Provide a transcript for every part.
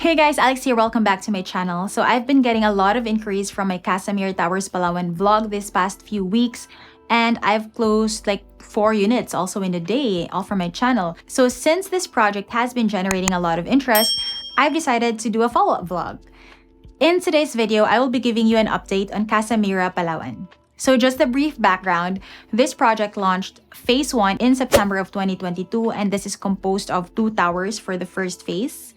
Hey guys, Alex here. Welcome back to my channel. So I've been getting a lot of inquiries from my Casa Mira Palawan vlog this past few weeks, and I've closed like 4 units also in a day, all from my channel. So since this project has been generating a lot of interest, I've decided to do a follow-up vlog. In today's video, I will be giving you an update on Casa Mira Palawan. So just a brief background, this project launched Phase 1 in September of 2022, and this is composed of 2 towers for the first phase.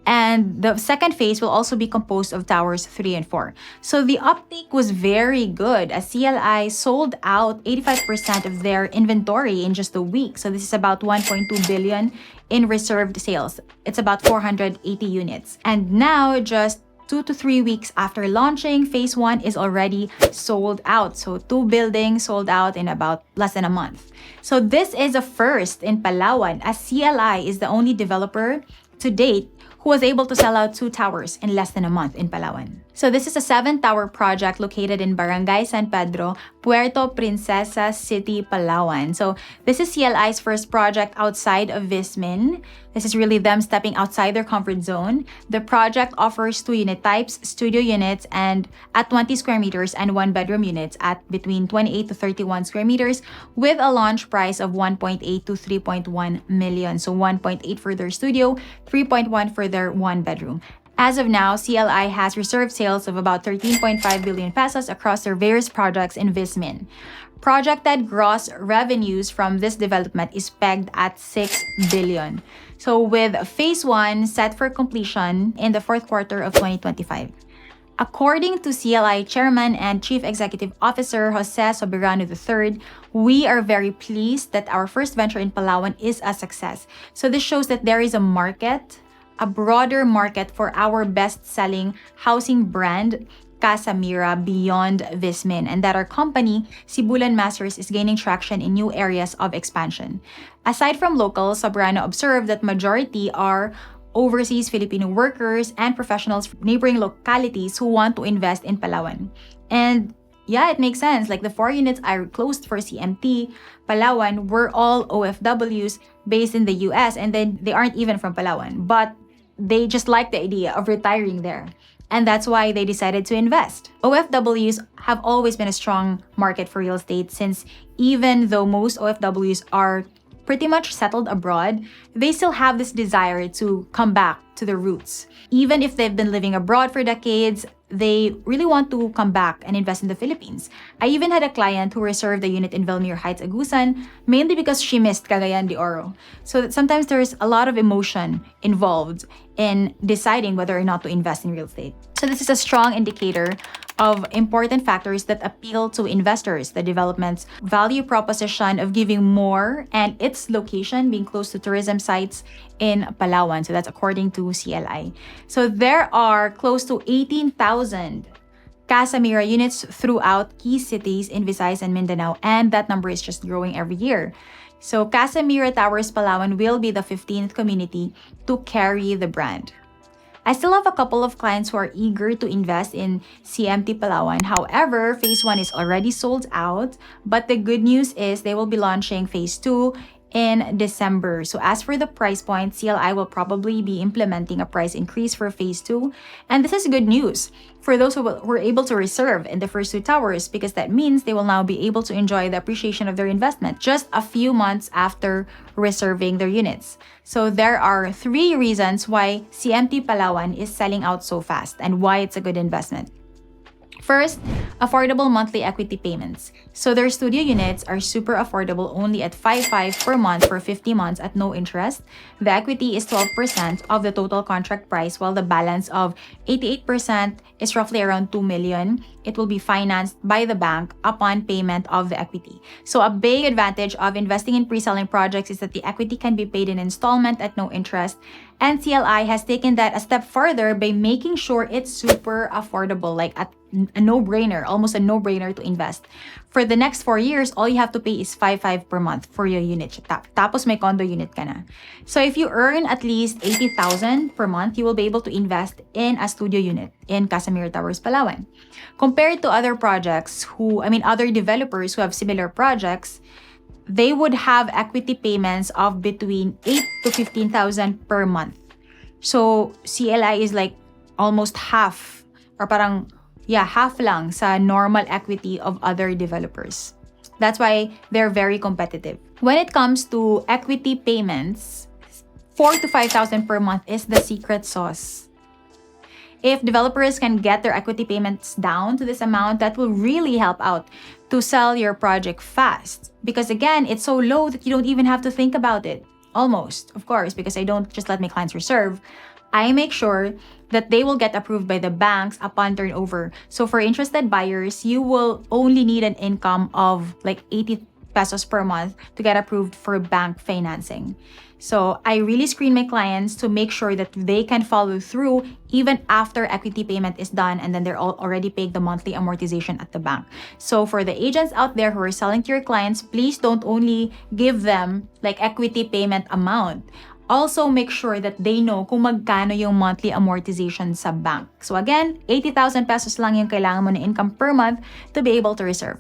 And the second phase will also be composed of towers 3 and 4. So the uptake was very good as CLI sold out 85% of their inventory in just a week. So this is about 1.2 billion in reserved sales. It's about 480 units. And now, just 2 to 3 weeks after launching, Phase 1 is already sold out. So 2 buildings sold out in about less than a month. So this is a first in Palawan, as CLI is the only developer to date who was able to sell out 2 towers in less than a month in Palawan. So this is a 7-tower project located in Barangay San Pedro, Puerto Princesa City, Palawan. So this is CLI's first project outside of Vismin. This is really them stepping outside their comfort zone. The project offers 2 unit types, studio units and at 20 square meters and 1-bedroom units at between 28 to 31 square meters with a launch price of 1.8 to 3.1 million. So 1.8 for their studio, 3.1 for their 1-bedroom. As of now, CLI has reserved sales of about 13.5 billion pesos across their various projects in Vismin. Projected gross revenues from this development is pegged at 6 billion. So with Phase 1 set for completion in the 4th quarter of 2025. According to CLI Chairman and Chief Executive Officer Jose Soberano III, we are very pleased that our first venture in Palawan is a success. So this shows that there is a market, a broader market for our best-selling housing brand, Casa Mira, beyond Vismin, and that our company, Sibulan Masters, is gaining traction in new areas of expansion. Aside from locals, Soberano observed that majority are overseas Filipino workers and professionals from neighboring localities who want to invest in Palawan. And yeah, it makes sense. Like the 4 units I closed for CMT, Palawan, were all OFWs based in the US, and then they aren't even from Palawan, but they just like the idea of retiring there. And that's why they decided to invest. OFWs have always been a strong market for real estate, since even though most OFWs are pretty much settled abroad, they still have this desire to come back to their roots. Even if they've been living abroad for decades, they really want to come back and invest in the Philippines. I even had a client who reserved a unit in Velmere Heights, Agusan, mainly because she missed Cagayan de Oro. So that sometimes there's a lot of emotion involved in deciding whether or not to invest in real estate. So this is a strong indicator of important factors that appeal to investors: the development's value proposition of giving more and its location being close to tourism sites in Palawan. So that's according to CLI. So there are close to 18,000 Casa Mira units throughout key cities in Visayas and Mindanao, and that number is just growing every year. So Casa Mira Towers Palawan will be the 15th community to carry the brand. I still have a couple of clients who are eager to invest in CMT Palawan. However, Phase 1 is already sold out, but the good news is they will be launching Phase 2 in December. So as for the price point, CLI will probably be implementing a price increase for Phase 2. And this is good news for those who were able to reserve in the first 2 towers, because that means they will now be able to enjoy the appreciation of their investment just a few months after reserving their units. So there are 3 reasons why CMT Palawan is selling out so fast and why it's a good investment. First, affordable monthly equity payments. So their studio units are super affordable, only at 5.5 per month for 50 months at no interest. The equity is 12% of the total contract price, while the balance of 88% is roughly around 2 million. It will be financed by the bank upon payment of the equity. So a big advantage of investing in pre-selling projects is that the equity can be paid in installment at no interest. And CLI has taken that a step further by making sure it's super affordable, like a no-brainer, almost a no-brainer to invest. For the next 4 years, all you have to pay is 5.5 per month for your unit. Tapos may condo unit ka na. So if you earn at least 80,000 per month, you will be able to invest in a studio unit in Casa Mira Towers Palawan. Compared to other projects other developers who have similar projects, they would have equity payments of between 8 to 15,000 per month. So CLI is like almost half, or parang, yeah, half lang sa normal equity of other developers. That's why they're very competitive. When it comes to equity payments, 4 to 5,000 per month is the secret sauce. If developers can get their equity payments down to this amount, that will really help out to sell your project fast. Because again, it's so low that you don't even have to think about it. Almost, of course, because I don't just let my clients reserve. I make sure that they will get approved by the banks upon turnover. So for interested buyers, you will only need an income of like 80 pesos per month to get approved for bank financing. So I really screen my clients to make sure that they can follow through even after equity payment is done, and then they're already paying the monthly amortization at the bank. So for the agents out there who are selling to your clients, please don't only give them like equity payment amount. Also, make sure that they know kung magkano yung monthly amortization sa bank. So again, 80,000 pesos lang yung kailangan mo na income per month to be able to reserve.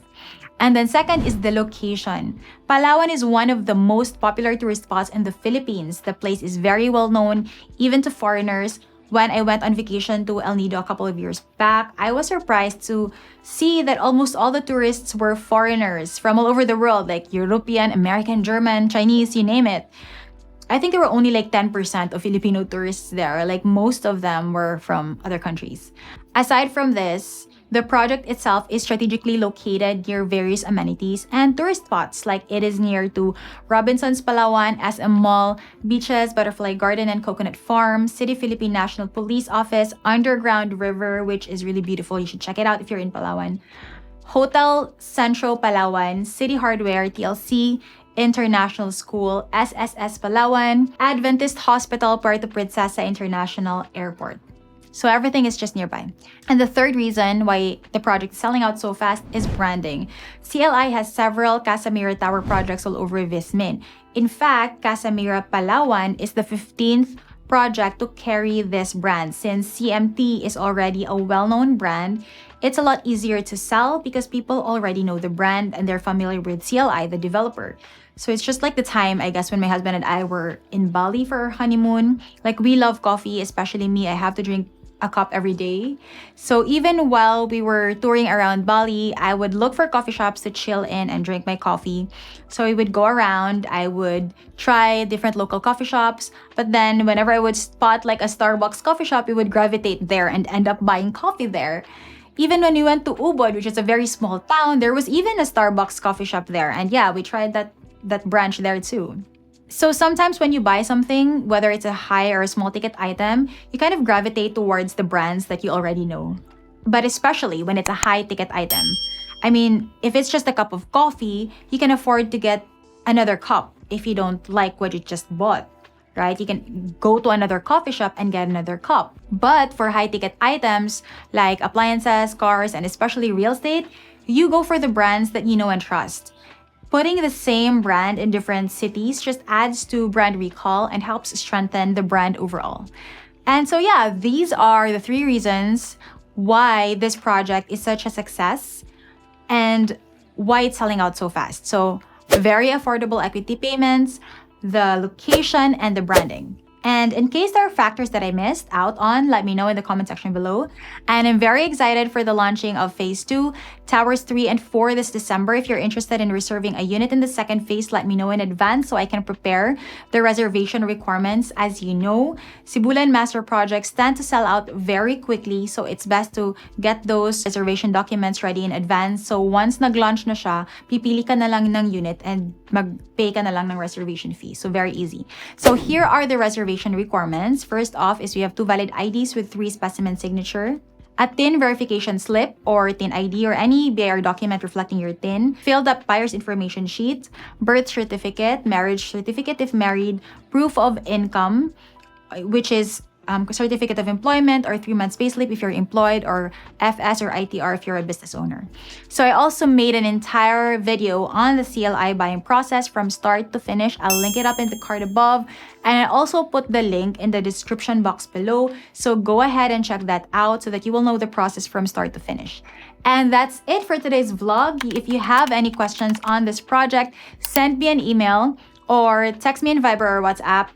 And then second is the location. Palawan is one of the most popular tourist spots in the Philippines. The place is very well known, even to foreigners. When I went on vacation to El Nido a couple of years back, I was surprised to see that almost all the tourists were foreigners from all over the world, like European, American, German, Chinese, you name it. I think there were only like 10% of Filipino tourists there. Like most of them were from other countries. Aside from this, the project itself is strategically located near various amenities and tourist spots, like it is near to Robinson's Palawan, SM Mall, beaches, Butterfly Garden and Coconut Farm, City Philippine National Police Office, Underground River, which is really beautiful. You should check it out if you're in Palawan. Hotel Centro Palawan, City Hardware, TLC, International School, SSS Palawan, Adventist Hospital, Puerto Princesa International Airport. So everything is just nearby. And the third reason why the project is selling out so fast is branding. CLI has several Casa Mira Tower projects all over Vismin. In fact, Casa Mira Palawan is the 15th project to carry this brand. Since CMT is already a well-known brand, it's a lot easier to sell because people already know the brand and they're familiar with CLI, the developer. So it's just like the time, I guess, when my husband and I were in Bali for our honeymoon. Like, we love coffee, especially me. I have to drink a cup every day. So even while we were touring around Bali, I would look for coffee shops to chill in and drink my coffee. So we would go around, I would try different local coffee shops, but then whenever I would spot like a Starbucks coffee shop, we would gravitate there and end up buying coffee there. Even when we went to Ubod, which is a very small town, there was even a Starbucks coffee shop there. And yeah, we tried that branch there too. So sometimes when you buy something, whether it's a high or a small ticket item, you kind of gravitate towards the brands that you already know. But especially when it's a high ticket item. I mean, if it's just a cup of coffee, you can afford to get another cup if you don't like what you just bought, right? You can go to another coffee shop and get another cup. But for high ticket items like appliances, cars, and especially real estate, you go for the brands that you know and trust. Putting the same brand in different cities just adds to brand recall and helps strengthen the brand overall. And so yeah, these are the 3 reasons why this project is such a success and why it's selling out so fast. So very affordable equity payments, the location, and the branding. And in case there are factors that I missed out on, let me know in the comment section below. And I'm very excited for the launching of Phase 2, Towers 3 and 4 this December. If you're interested in reserving a unit in the second phase, let me know in advance so I can prepare the reservation requirements. As you know, Cebulan master projects tend to sell out very quickly, so it's best to get those reservation documents ready in advance. So once nag-launch na siya, pipili ka na lang ng unit and mag-pay ka na lang ng reservation fee. So very easy. So here are the reservation requirements. First off is we have 2 valid IDs with 3 specimen signature, a TIN verification slip or TIN ID or any BIR document reflecting your TIN, filled up buyer's information sheet, birth certificate, marriage certificate if married, proof of income, which is certificate of employment or 3 months payslip if you're employed, or FS or ITR if you're a business owner. So I also made an entire video on the CLI buying process from start to finish. I'll link it up in the card above, and I also put the link in the description box below. So go ahead and check that out so that you will know the process from start to finish. And that's it for today's vlog. If you have any questions on this project, send me an email or text me in Viber or WhatsApp.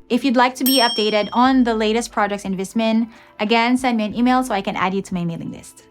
If you'd like to be updated on the latest projects in Vismin, again, send me an email so I can add you to my mailing list.